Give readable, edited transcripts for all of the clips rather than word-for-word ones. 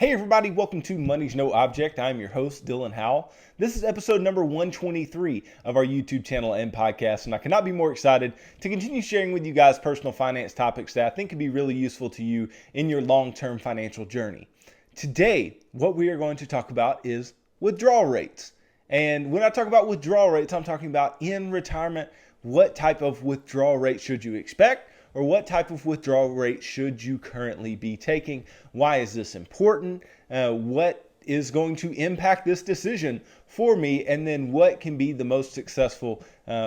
Hey everybody, welcome to Money's No Object. I'm your host, Dylan Howell. This is episode number 123 of our YouTube channel and podcast, and I cannot be more excited to continue sharing with you guys personal finance topics that I think could be really useful to you in your long-term financial journey. Today, what we are going to talk about is withdrawal rates. And when I talk about withdrawal rates, I'm talking about in retirement, what type of withdrawal rate should you expect? Or what type of withdrawal rate should you currently be taking? Why is this important? What is going to impact this decision for me? And then what can be the most successful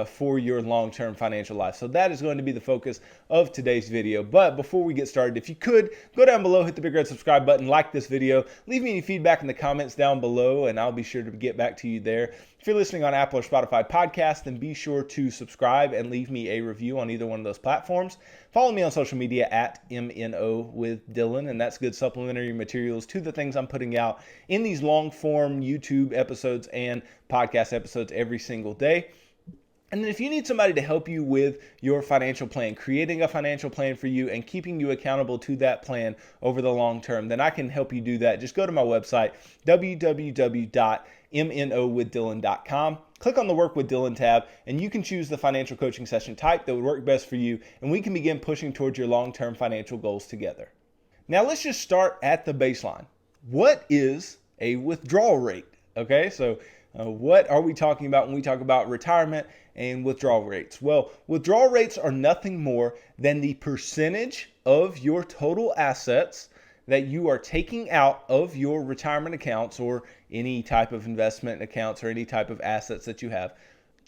for your long-term financial life? So that is going to be the focus of today's video. But before we get started, if you could, go down below, hit the big red subscribe button, like this video, leave me any feedback in the comments down below, and I'll be sure to get back to you there. If you're listening on Apple or Spotify podcasts, then be sure to subscribe and leave me a review on either one of those platforms. Follow me on social media at MNO with Dylan, and that's good supplementary materials to the things I'm putting out in these long-form YouTube episodes and podcast episodes every single day. And then if you need somebody to help you with your financial plan, creating a financial plan for you and keeping you accountable to that plan over the long term, then I can help you do that. Just go to my website, www.mnowithdylan.com. Click on the Work with Dylan tab, and you can choose the financial coaching session type that would work best for you, and we can begin pushing towards your long-term financial goals together. Now let's just start at the baseline. What is a withdrawal rate? Okay, so what are we talking about when we talk about retirement and withdrawal rates? Well, withdrawal rates are nothing more than the percentage of your total assets that you are taking out of your retirement accounts or any type of investment accounts or any type of assets that you have,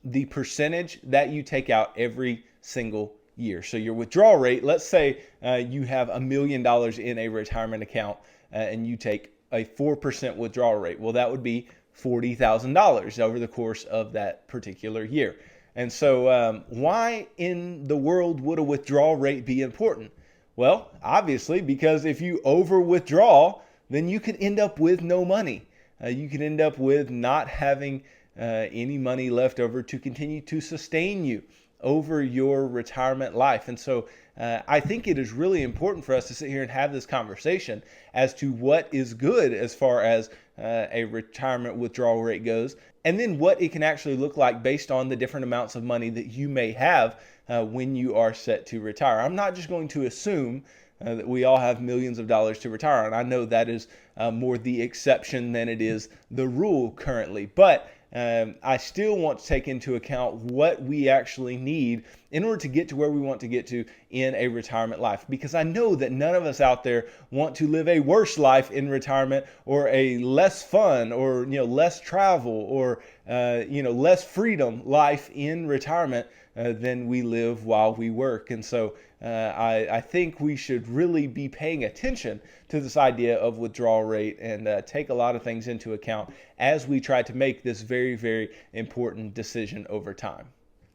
the percentage that you take out every single year. So your withdrawal rate, let's say you have $1 million in a retirement account and you take a 4% withdrawal rate. Well, that would be $40,000 over the course of that particular year. And so why in the world would a withdrawal rate be important? Well, obviously, because if you over withdraw, then you could end up with no money. You could end up with not having any money left over to continue to sustain you over your retirement life. And so I think it is really important for us to sit here and have this conversation as to what is good as far as a retirement withdrawal rate goes, and then what it can actually look like based on the different amounts of money that you may have when you are set to retire. I'm not just going to assume that we all have millions of dollars to retire on. I know that is more the exception than it is the rule currently, but I still want to take into account what we actually need in order to get to where we want to get to in a retirement life. Because I know that none of us out there want to live a worse life in retirement, or a less fun, or less travel, or less freedom life in retirement than we live while we work. And so I think we should really be paying attention to this idea of withdrawal rate and take a lot of things into account as we try to make this very, very important decision over time.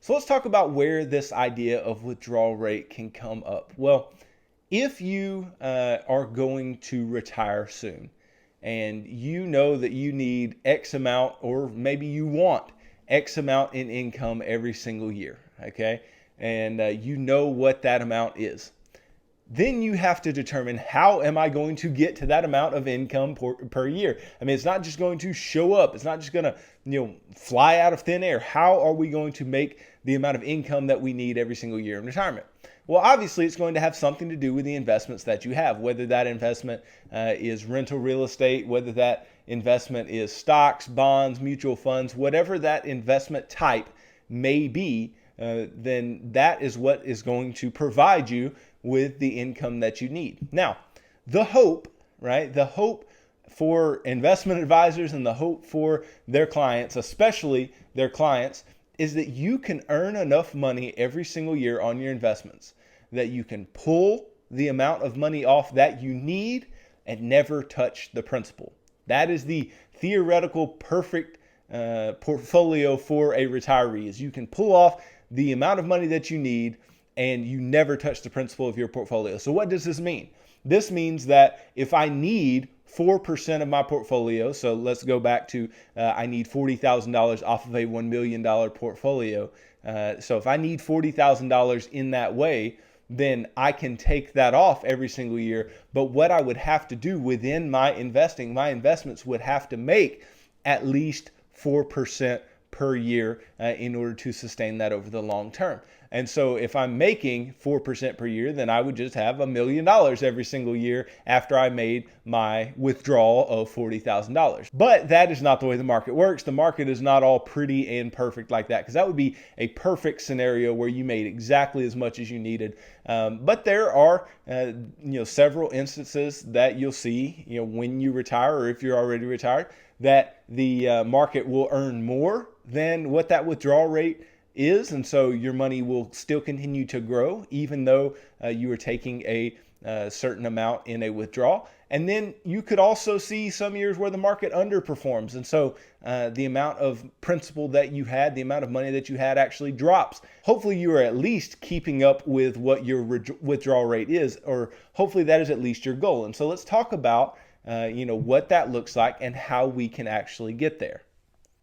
So let's talk about where this idea of withdrawal rate can come up. Well, if you are going to retire soon and you know that you need X amount, or maybe you want X amount in income every single year, okay? And you know what that amount is. Then you have to determine, how am I going to get to that amount of income per year? I mean, it's not just going to show up. It's not just going to, fly out of thin air. How are we going to make the amount of income that we need every single year in retirement? Well, obviously, it's going to have something to do with the investments that you have, whether that investment is rental real estate, whether that investment is stocks, bonds, mutual funds, whatever that investment type may be, then that is what is going to provide you with the income that you need. Now, the hope, right? The hope for investment advisors and the hope for their clients, especially their clients, is that you can earn enough money every single year on your investments that you can pull the amount of money off that you need and never touch the principal. That is the theoretical perfect portfolio for a retiree, is you can pull off the amount of money that you need and you never touch the principal of your portfolio. So what does this mean? This means that if I need 4% of my portfolio, so let's go back to I need $40,000 off of a $1 million portfolio. So if I need $40,000 in that way, then I can take that off every single year. But what I would have to do within my investments would have to make at least 4% per year in order to sustain that over the long term. And so if I'm making 4% per year, then I would just have $1 million every single year after I made my withdrawal of $40,000. But that is not the way the market works. The market is not all pretty and perfect like that, because that would be a perfect scenario where you made exactly as much as you needed. But there are several instances that you'll see when you retire, or if you're already retired, that the market will earn more than what that withdrawal rate is, and so your money will still continue to grow even though you are taking a certain amount in a withdrawal. And then you could also see some years where the market underperforms, and so the amount of principal that you had, the amount of money that you had, actually drops. Hopefully you are at least keeping up with what your withdrawal rate is, or hopefully that is at least your goal. And so let's talk about what that looks like and how we can actually get there.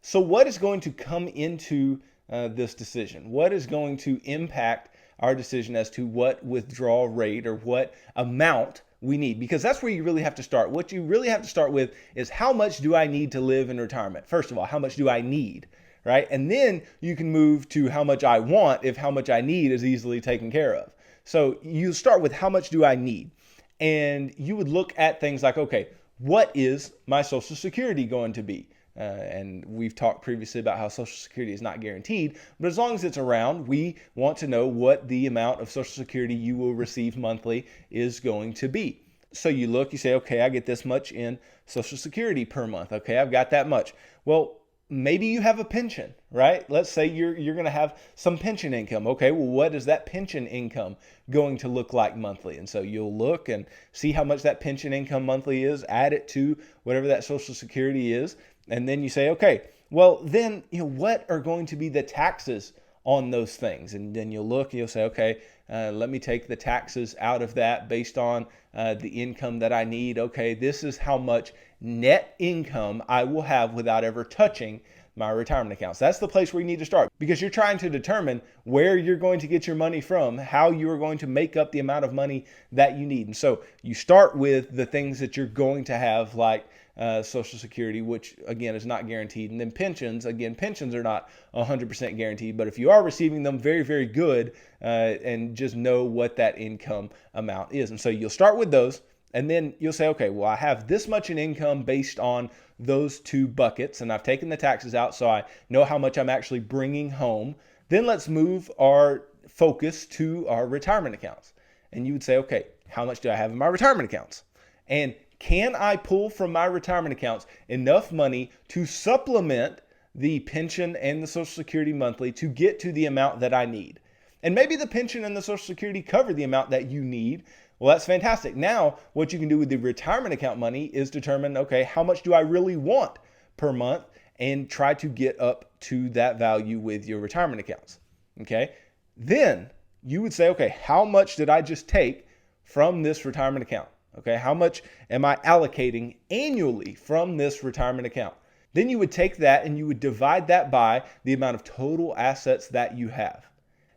So what is going to come into this decision? What is going to impact our decision as to what withdrawal rate or what amount we need? Because that's where you really have to start. What you really have to start with is, how much do I need to live in retirement? First of all, how much do I need, right? And then you can move to how much I want if how much I need is easily taken care of. So you start with how much do I need? And you would look at things like, okay, what is my Social Security going to be? And we've talked previously about how Social Security is not guaranteed, but as long as it's around, we want to know what the amount of Social Security you will receive monthly is going to be. So you look, you say, okay, I get this much in Social Security per month. Okay, I've got that much. Well, maybe you have a pension, right? Let's say you're going to have some pension income. Okay, well, what is that pension income going to look like monthly? And so you'll look and see how much that pension income monthly is, add it to whatever that Social Security is, and then you say, okay, well, then, what are going to be the taxes on those things? And then you'll look and you'll say, okay, let me take the taxes out of that based on the income that I need. Okay, this is how much net income I will have without ever touching my retirement accounts. That's the place where you need to start, because you're trying to determine where you're going to get your money from, how you are going to make up the amount of money that you need. And so you start with the things that you're going to have, like Social Security, which again is not guaranteed. And then pensions, again, pensions are not 100% guaranteed, but if you are receiving them, very, very good, and just know what that income amount is. And so you'll start with those, and then you'll say, okay, well, I have this much in income based on those two buckets, and I've taken the taxes out, so I know how much I'm actually bringing home. Then let's move our focus to our retirement accounts. And you would say, okay, how much do I have in my retirement accounts? And can I pull from my retirement accounts enough money to supplement the pension and the Social Security monthly to get to the amount that I need? And maybe the pension and the Social Security cover the amount that you need. Well, that's fantastic. Now, what you can do with the retirement account money is determine, okay, how much do I really want per month, and try to get up to that value with your retirement accounts. Okay. Then you would say, okay, how much did I just take from this retirement account? Okay, how much am I allocating annually from this retirement account? Then you would take that and you would divide that by the amount of total assets that you have.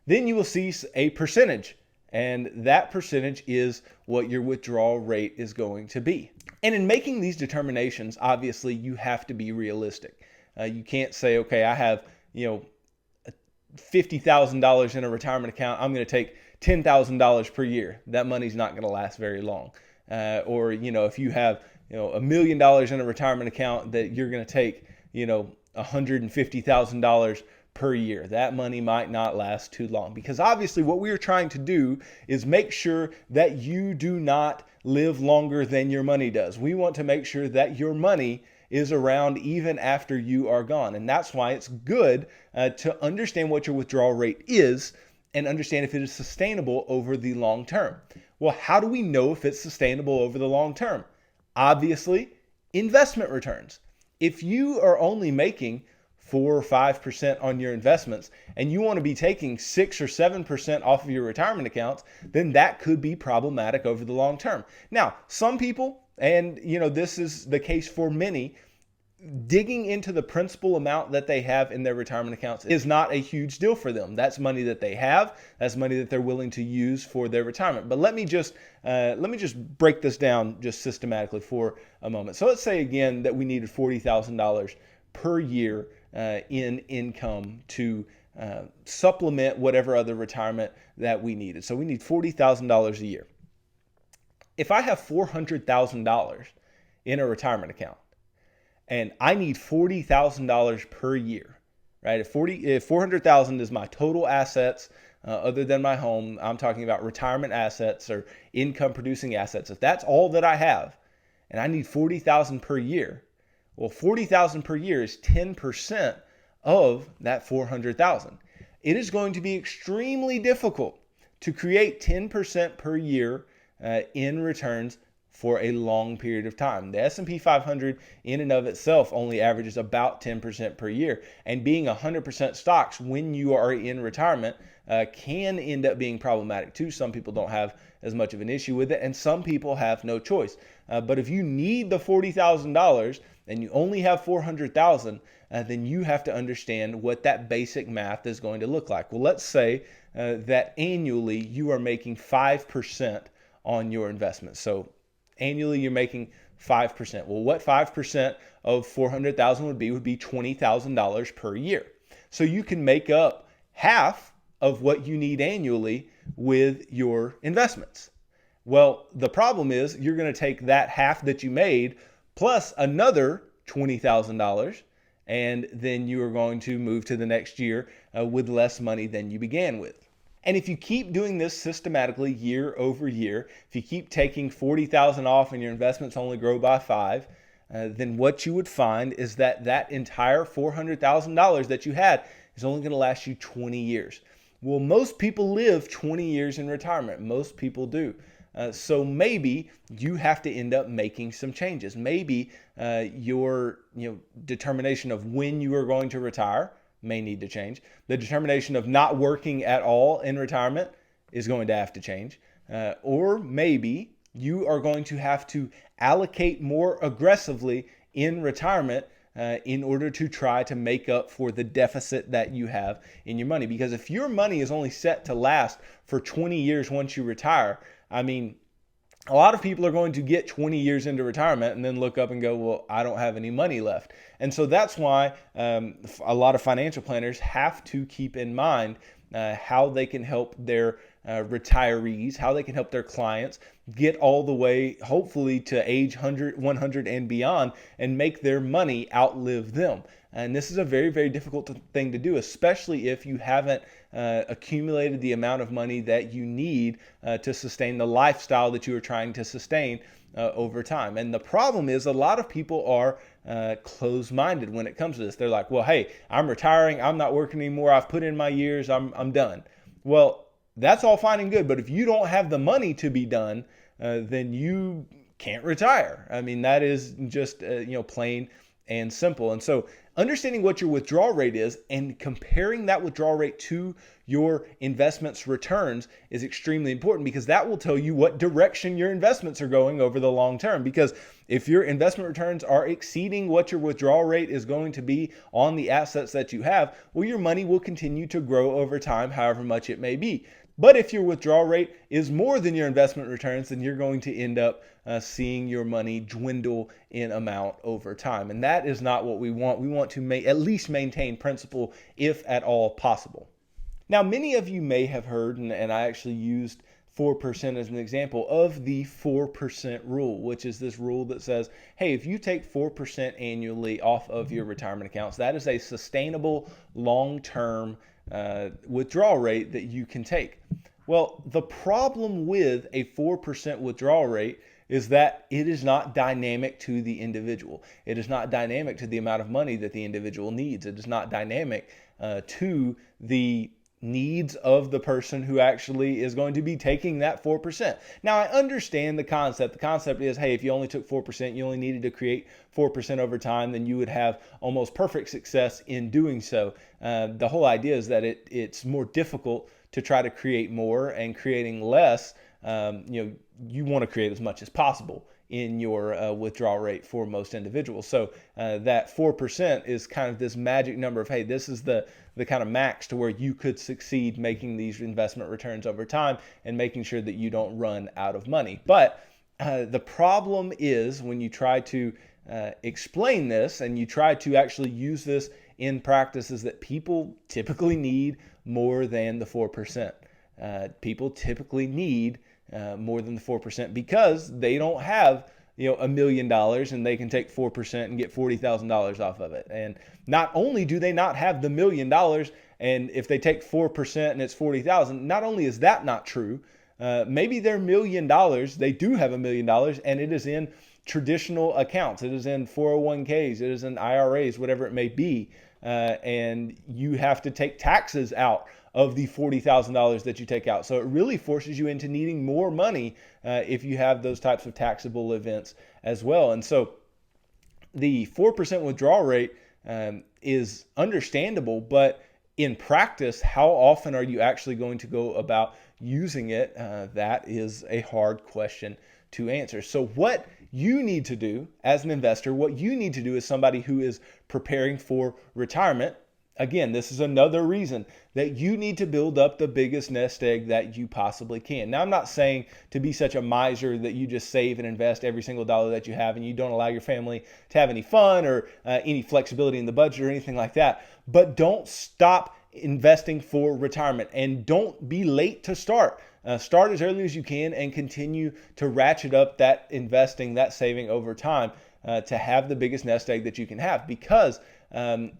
Then you will see a percentage, and that percentage is what your withdrawal rate is going to be. And in making these determinations, obviously you have to be realistic. You can't say, okay, I have, $50,000 in a retirement account. I'm going to take $10,000 per year. That money's not going to last very long. Or if you have, $1 million in a retirement account, that you're going to take, $150,000 per year. That money might not last too long, because obviously what we are trying to do is make sure that you do not live longer than your money does. We want to make sure that your money is around even after you are gone. And that's why it's good to understand what your withdrawal rate is and understand if it is sustainable over the long term. Well, how do we know if it's sustainable over the long term? Obviously, investment returns. If you are only making 4 or 5% on your investments, and you want to be taking 6 or 7% off of your retirement accounts, then that could be problematic over the long term. Now, some people, and this is the case for many, digging into the principal amount that they have in their retirement accounts is not a huge deal for them. That's money that they have. That's money that they're willing to use for their retirement. But let me just break this down just systematically for a moment. So let's say again that we needed $40,000 per year in income to supplement whatever other retirement that we needed. So we need $40,000 a year. If I have $400,000 in a retirement account, and I need $40,000 per year, right? If $400,000 is my total assets, other than my home, I'm talking about retirement assets or income producing assets. If that's all that I have, and I need $40,000 per year, well, $40,000 per year is 10% of that $400,000. It is going to be extremely difficult to create 10% per year in returns for a long period of time. The S&P 500 in and of itself only averages about 10% per year. And being 100% stocks when you are in retirement can end up being problematic too. Some people don't have as much of an issue with it, and some people have no choice. But if you need the $40,000 and you only have $400,000, then you have to understand what that basic math is going to look like. Well, let's say that annually you are making 5% on your investment. So annually, you're making 5%. Well, what 5% of $400,000 would be $20,000 per year. So you can make up half of what you need annually with your investments. Well, the problem is you're going to take that half that you made plus another $20,000, and then you are going to move to the next year with less money than you began with. And if you keep doing this systematically year over year, if you keep taking $40,000 off and your investments only grow by 5, then what you would find is that that entire $400,000 that you had is only going to last you 20 years. Well, most people live 20 years in retirement. Most people do. So maybe you have to end up making some changes. Maybe your determination of when you are going to retire may need to change. The determination of not working at all in retirement is going to have to change. Or maybe you are going to have to allocate more aggressively in retirement in order to try to make up for the deficit that you have in your money. Because if your money is only set to last for 20 years once you retire, I mean, a lot of people are going to get 20 years into retirement and then look up and go, well, I don't have any money left. And so that's why a lot of financial planners have to keep in mind how they can help their retirees, how they can help their clients get all the way, hopefully, to age 100 and beyond and make their money outlive them. And this is a very, very difficult thing to do, especially if you haven't accumulated the amount of money that you need to sustain the lifestyle that you are trying to sustain over time. And the problem is a lot of people are closed-minded when it comes to this. They're like, well, hey, I'm retiring. I'm not working anymore. I've put in my years. I'm done. Well, that's all fine and good. But if you don't have the money to be done, then you can't retire. I mean, that is just, plain and simple. And so understanding what your withdrawal rate is and comparing that withdrawal rate to your investments returns is extremely important, because that will tell you what direction your investments are going over the long term. Because if your investment returns are exceeding what your withdrawal rate is going to be on the assets that you have, well, your money will continue to grow over time, however much it may be. But if your withdrawal rate is more than your investment returns, then you're going to end up seeing your money dwindle in amount over time. And that is not what we want. We want to at least maintain principal if at all possible. Now, many of you may have heard, and I actually used 4% as an example of the 4% rule, which is this rule that says, hey, if you take 4% annually off of your retirement accounts, that is a sustainable long-term withdrawal rate that you can take. Well, the problem with a 4% withdrawal rate is that it is not dynamic to the individual. It is not dynamic to the amount of money that the individual needs. It is not dynamic to the needs of the person who actually is going to be taking that 4%. Now, I understand the concept. The concept is, hey, if you only took 4%, you only needed to create 4% over time, then you would have almost perfect success in doing so. The whole idea is that it's more difficult to try to create more, and creating less, you want to create as much as possible in your withdrawal rate for most individuals. So that 4% is kind of this magic number of, hey, this is the kind of max to where you could succeed making these investment returns over time and making sure that you don't run out of money. But the problem is when you try to explain this and you try to actually use this in practice, is that people typically need more than the 4%. People typically need more than the 4% because they don't have $1 million and they can take 4% and get $40,000 off of it. And not only do they not have the $1 million, and if they take 4% and it's 40,000, not only is that not true, maybe their $1 million, they do have $1 million, and it is in traditional accounts. It is in 401ks. It is in IRAs, whatever it may be. And you have to take taxes out of the $40,000 that you take out. So it really forces you into needing more money if you have those types of taxable events as well. And so the 4% withdrawal rate is understandable, but in practice, how often are you actually going to go about using it? That is a hard question to answer. So what you need to do as an investor, what you need to do as somebody who is preparing for retirement, again, this is another reason that you need to build up the biggest nest egg that you possibly can. Now, I'm not saying to be such a miser that you just save and invest every single dollar that you have and you don't allow your family to have any fun or any flexibility in the budget or anything like that. But don't stop investing for retirement and don't be late to start. Start as early as you can and continue to ratchet up that investing, that saving over time to have the biggest nest egg that you can have. Because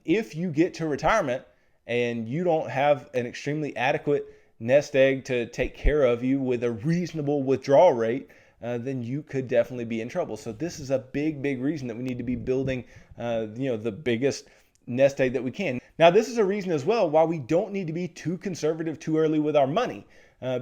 if you get to retirement and you don't have an extremely adequate nest egg to take care of you with a reasonable withdrawal rate, then you could definitely be in trouble. So this is a big reason that we need to be building the biggest nest egg that we can. Now, this is a reason as well why we don't need to be too conservative too early with our money.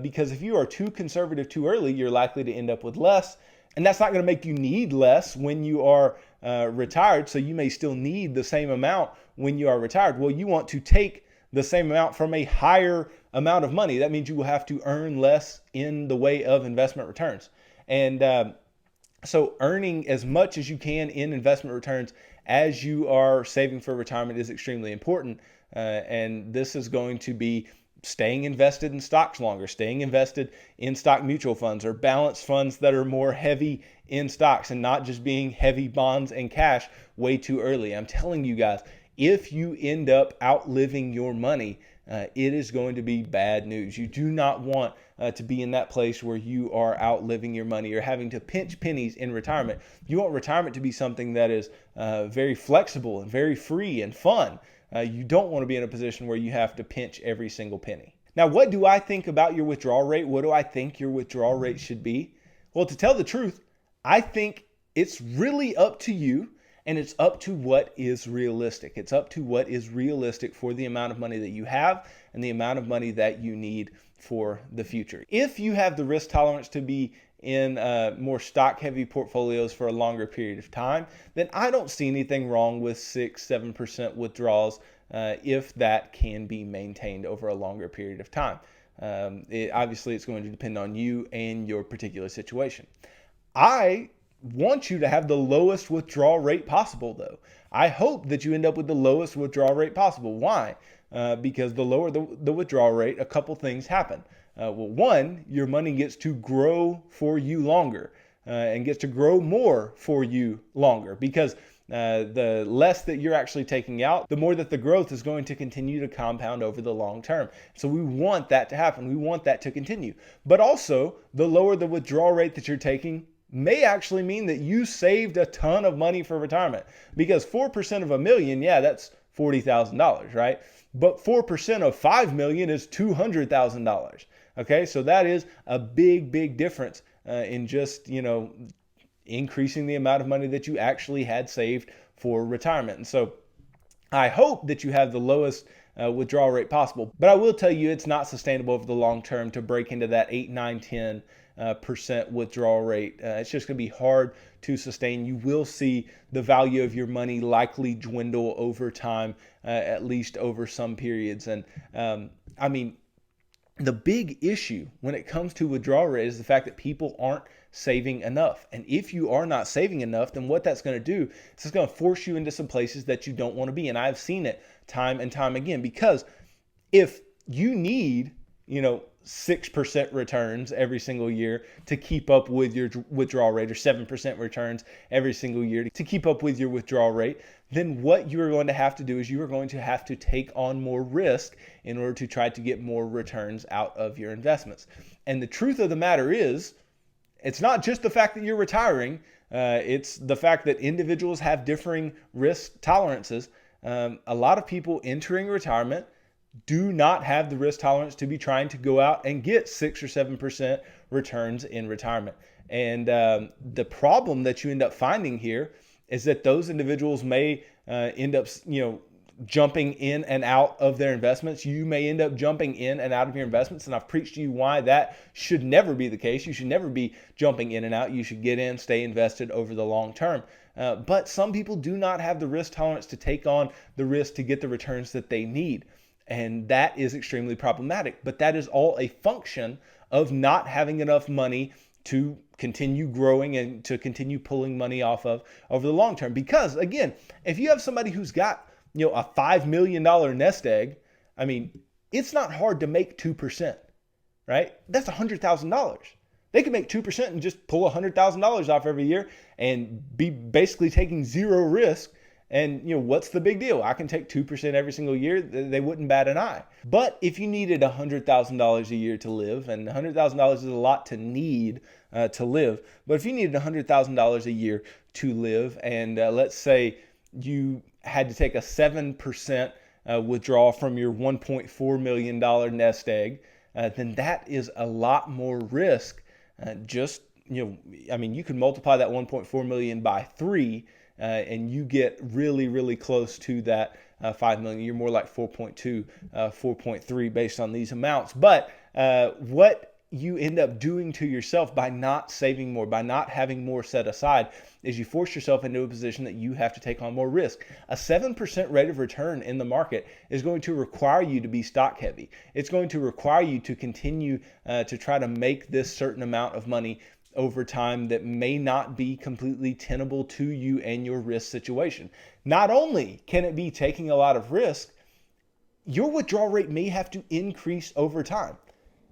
Because if you are too conservative too early, you're likely to end up with less. And that's not going to make you need less when you are retired. So you may still need the same amount when you are retired. Well, you want to take the same amount from a higher amount of money. That means you will have to earn less in the way of investment returns. And so earning as much as you can in investment returns as you are saving for retirement is extremely important. And this is going to be staying invested in stocks longer, staying invested in stock mutual funds or balanced funds that are more heavy in stocks and not just being heavy bonds and cash way too early. I'm telling you guys, if you end up outliving your money, it is going to be bad news. You do not want to be in that place where you are outliving your money or having to pinch pennies in retirement. You want retirement to be something that is very flexible and very free and fun. You don't want to be in a position where you have to pinch every single penny. Now, what do I think about your withdrawal rate? What do I think your withdrawal rate should be? Well, to tell the truth, I think it's really up to you, and it's up to what is realistic. It's up to what is realistic for the amount of money that you have and the amount of money that you need for the future. If you have the risk tolerance to be in more stock-heavy portfolios for a longer period of time, then I don't see anything wrong with 6-7% withdrawals if that can be maintained over a longer period of time. Obviously, it's going to depend on you and your particular situation. I want you to have the lowest withdrawal rate possible, though. I hope that you end up with the lowest withdrawal rate possible. Why? Because the lower the withdrawal rate, a couple things happen. Well, one, your money gets to grow for you longer and gets to grow more for you longer because the less that you're actually taking out, the more that the growth is going to continue to compound over the long term. So we want that to happen. We want that to continue. But also, the lower the withdrawal rate that you're taking may actually mean that you saved a ton of money for retirement because 4% of $1 million, yeah, that's $40,000, right? But 4% of $5 million is $200,000. Okay, so that is a big difference in just, increasing the amount of money that you actually had saved for retirement. And so I hope that you have the lowest withdrawal rate possible, but I will tell you it's not sustainable over the long term to break into that 8, 9, 10% withdrawal rate. It's just going to be hard to sustain. You will see the value of your money likely dwindle over time, at least over some periods. And the big issue when it comes to withdrawal rate is the fact that people aren't saving enough. And if you are not saving enough, then what that's going to do is it's going to force you into some places that you don't want to be. And I've seen it time and time again, because if you need, 6% returns every single year to keep up with your withdrawal rate, or 7% returns every single year to keep up with your withdrawal rate, then what you are going to have to do is you are going to have to take on more risk in order to try to get more returns out of your investments. And the truth of the matter is, it's not just the fact that you're retiring, it's the fact that individuals have differing risk tolerances. A lot of people entering retirement do not have the risk tolerance to be trying to go out and get 6 or 7% returns in retirement. And the problem that you end up finding here is that those individuals may end up, jumping in and out of their investments. You may end up jumping in and out of your investments. And I've preached to you why that should never be the case. You should never be jumping in and out. You should get in, stay invested over the long term. But some people do not have the risk tolerance to take on the risk to get the returns that they need. And that is extremely problematic. But that is all a function of not having enough money to continue growing and to continue pulling money off of over the long term. Because again, if you have somebody who's got, a $5 million nest egg, it's not hard to make 2%, right? That's $100,000. They can make 2% and just pull $100,000 off every year and be basically taking zero risk. And what's the big deal? I can take 2% every single year. They wouldn't bat an eye. But if you needed $100,000 a year to live, and $100,000 is a lot to need to live, but if you needed $100,000 a year to live, and let's say you had to take a 7% withdrawal from your $1.4 million nest egg, then that is a lot more risk. You can multiply that 1.4 million by 3. And you get really, really close to that 5 million. You're more like 4.2, 4.3 based on these amounts. But what you end up doing to yourself by not saving more, by not having more set aside, is you force yourself into a position that you have to take on more risk. A 7% rate of return in the market is going to require you to be stock heavy. It's going to require you to continue to try to make this certain amount of money over time that may not be completely tenable to you and your risk situation. Not only can it be taking a lot of risk, your withdrawal rate may have to increase over time.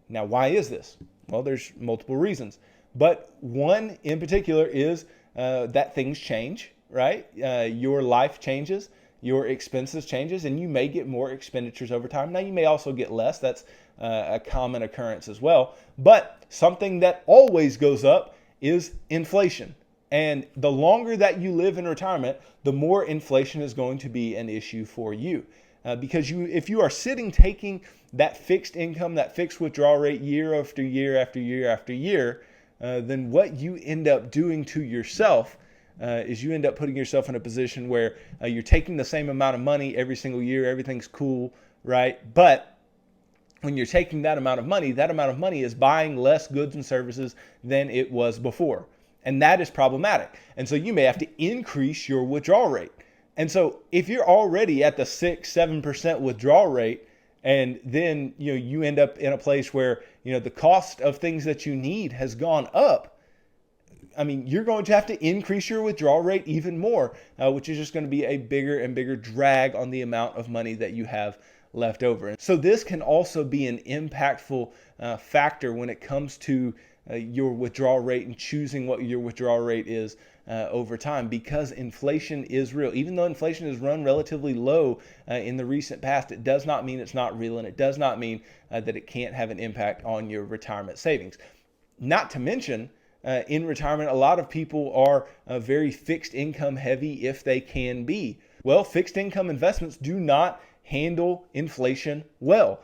Now, why is this? Well, there's multiple reasons, but one in particular is that things change, right? Your life changes, your expenses changes, and you may get more expenditures over time. Now, you may also get less. That's a common occurrence as well. But something that always goes up is inflation. And the longer that you live in retirement, the more inflation is going to be an issue for you. Because if you are sitting taking that fixed income, that fixed withdrawal rate year after year after year after year, then what you end up doing to yourself is you end up putting yourself in a position where you're taking the same amount of money every single year. Everything's cool, right? But when you're taking that amount of money is buying less goods and services than it was before. And that is problematic. And so you may have to increase your withdrawal rate. And so if you're already at the 6-7% withdrawal rate, and then you end up in a place where the cost of things that you need has gone up, you're going to have to increase your withdrawal rate even more, which is just going to be a bigger and bigger drag on the amount of money that you have left over. So this can also be an impactful factor when it comes to your withdrawal rate and choosing what your withdrawal rate is over time, because inflation is real. Even though inflation has run relatively low in the recent past, it does not mean it's not real, and it does not mean that it can't have an impact on your retirement savings. Not to mention, in retirement, a lot of people are very fixed income heavy if they can be. Well, fixed income investments do not handle inflation well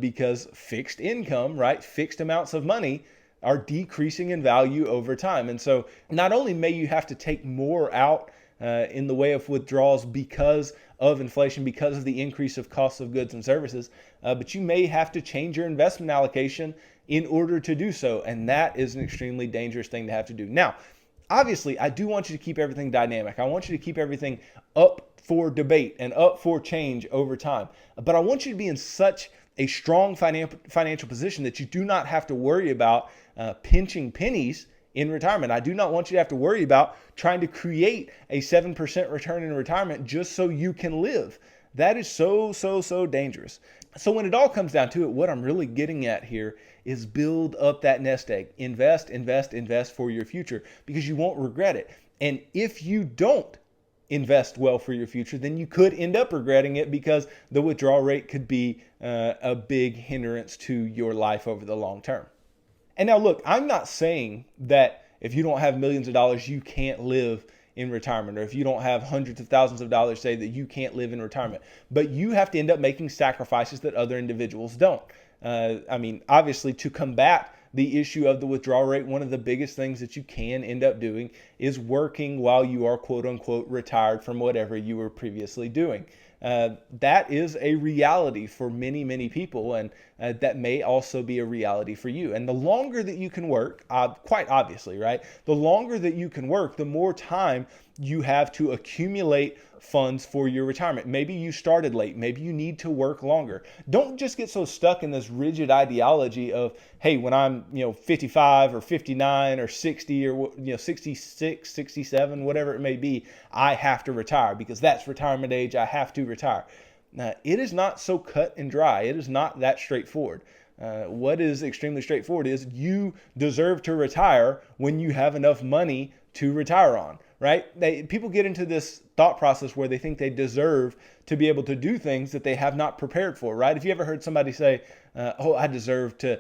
because fixed income, right, fixed amounts of money are decreasing in value over time. And so not only may you have to take more out in the way of withdrawals because of inflation, because of the increase of costs of goods and services, but you may have to change your investment allocation in order to do so. And that is an extremely dangerous thing to have to do. Now, obviously, I do want you to keep everything dynamic. I want you to keep everything up for debate and up for change over time. But I want you to be in such a strong financial position that you do not have to worry about pinching pennies in retirement. I do not want you to have to worry about trying to create a 7% return in retirement just so you can live. That is so dangerous. So when it all comes down to it, what I'm really getting at here is build up that nest egg. Invest for your future, because you won't regret it. And if you don't invest well for your future, then you could end up regretting it, because the withdrawal rate could be a big hindrance to your life over the long term. And now look, I'm not saying that if you don't have millions of dollars, you can't live in retirement, or if you don't have hundreds of thousands of dollars, say that you can't live in retirement. But you have to end up making sacrifices that other individuals don't. Obviously, to combat the issue of the withdrawal rate, one of the biggest things that you can end up doing is working while you are quote unquote retired from whatever you were previously doing. That is a reality for many people, and that may also be a reality for you. And the longer that you can work, quite obviously, right? The longer that you can work, the more time you have to accumulate funds for your retirement. Maybe you started late. Maybe you need to work longer. Don't just get so stuck in this rigid ideology of, hey, when I'm 55 or 59 or 60 or 66, 67, whatever it may be, I have to retire because that's retirement age. I have to retire. Now, it is not so cut and dry. It is not that straightforward. What is extremely straightforward is you deserve to retire when you have enough money to retire on, right? People get into this thought process where they think they deserve to be able to do things that they have not prepared for, right? If you ever heard somebody say, I deserve to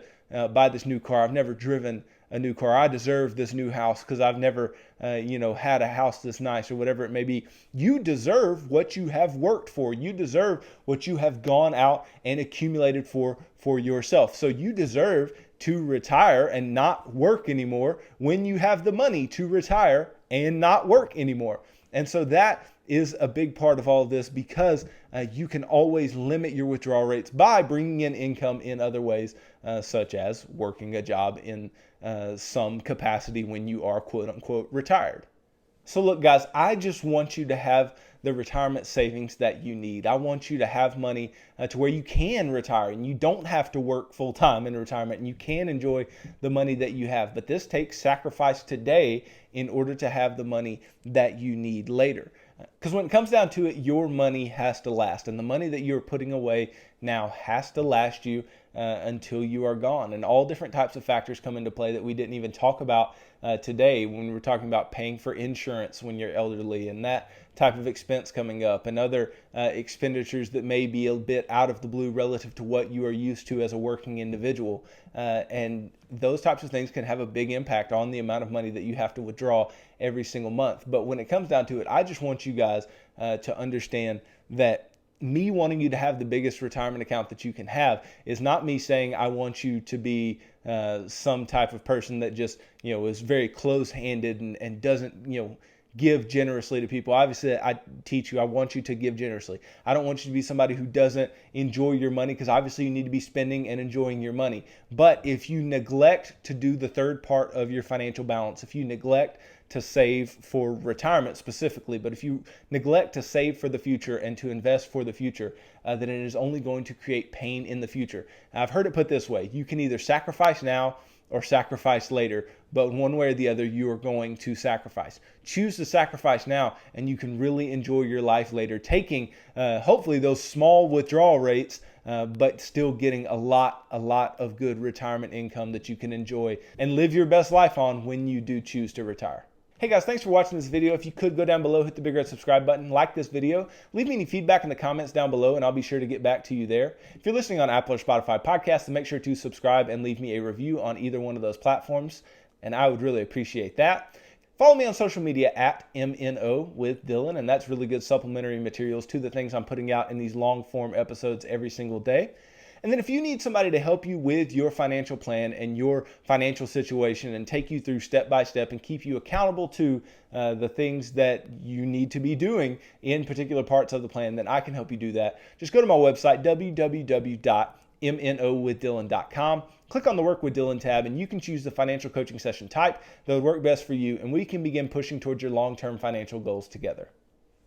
buy this new car. I've never driven a new car. I deserve this new house because I've never, had a house this nice, or whatever it may be. You deserve what you have worked for. You deserve what you have gone out and accumulated for yourself. So you deserve to retire and not work anymore when you have the money to retire and not work anymore. And so that is a big part of all of this, because you can always limit your withdrawal rates by bringing in income in other ways, such as working a job in some capacity when you are quote unquote retired. So look, guys, I just want you to have the retirement savings that you need. I want you to have money to where you can retire and you don't have to work full time in retirement, and you can enjoy the money that you have. But this takes sacrifice today in order to have the money that you need later. Because when it comes down to it, your money has to last, and the money that you're putting away now has to last you until you are gone. And all different types of factors come into play that we didn't even talk about today when we were talking about paying for insurance when you're elderly, and that type of expense coming up, and other expenditures that may be a bit out of the blue relative to what you are used to as a working individual. And those types of things can have a big impact on the amount of money that you have to withdraw every single month. But when it comes down to it, I just want you guys to understand that me wanting you to have the biggest retirement account that you can have is not me saying I want you to be some type of person that just is very close-handed and doesn't give generously to people. Obviously, I teach you, I want you to give generously. I don't want you to be somebody who doesn't enjoy your money, because obviously you need to be spending and enjoying your money. But if you neglect to do the third part of your financial balance, if you neglect to save for retirement specifically, but if you neglect to save for the future and to invest for the future, then it is only going to create pain in the future. I've heard it put this way: you can either sacrifice now or sacrifice later, but one way or the other, you are going to sacrifice. Choose to sacrifice now, and you can really enjoy your life later, taking hopefully those small withdrawal rates, but still getting a lot of good retirement income that you can enjoy and live your best life on when you do choose to retire. Hey guys, thanks for watching this video. If you could go down below, hit the big red subscribe button, like this video, leave me any feedback in the comments down below, and I'll be sure to get back to you there. If you're listening on Apple or Spotify podcasts, then make sure to subscribe and leave me a review on either one of those platforms, and I would really appreciate that. Follow me on social media at MNO with Dylan, and that's really good supplementary materials to the things I'm putting out in these long form episodes every single day. And then if you need somebody to help you with your financial plan and your financial situation and take you through step by step and keep you accountable to the things that you need to be doing in particular parts of the plan, then I can help you do that. Just go to my website, www.mnowithdylan.com. Click on the Work with Dylan tab, and you can choose the financial coaching session type that would work best for you, and we can begin pushing towards your long-term financial goals together.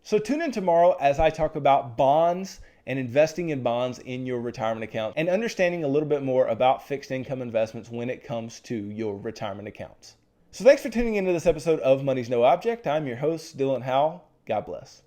So tune in tomorrow as I talk about bonds and investing in bonds in your retirement account, and understanding a little bit more about fixed income investments when it comes to your retirement accounts. So thanks for tuning into this episode of Money's No Object. I'm your host, Dylan Howell. God bless.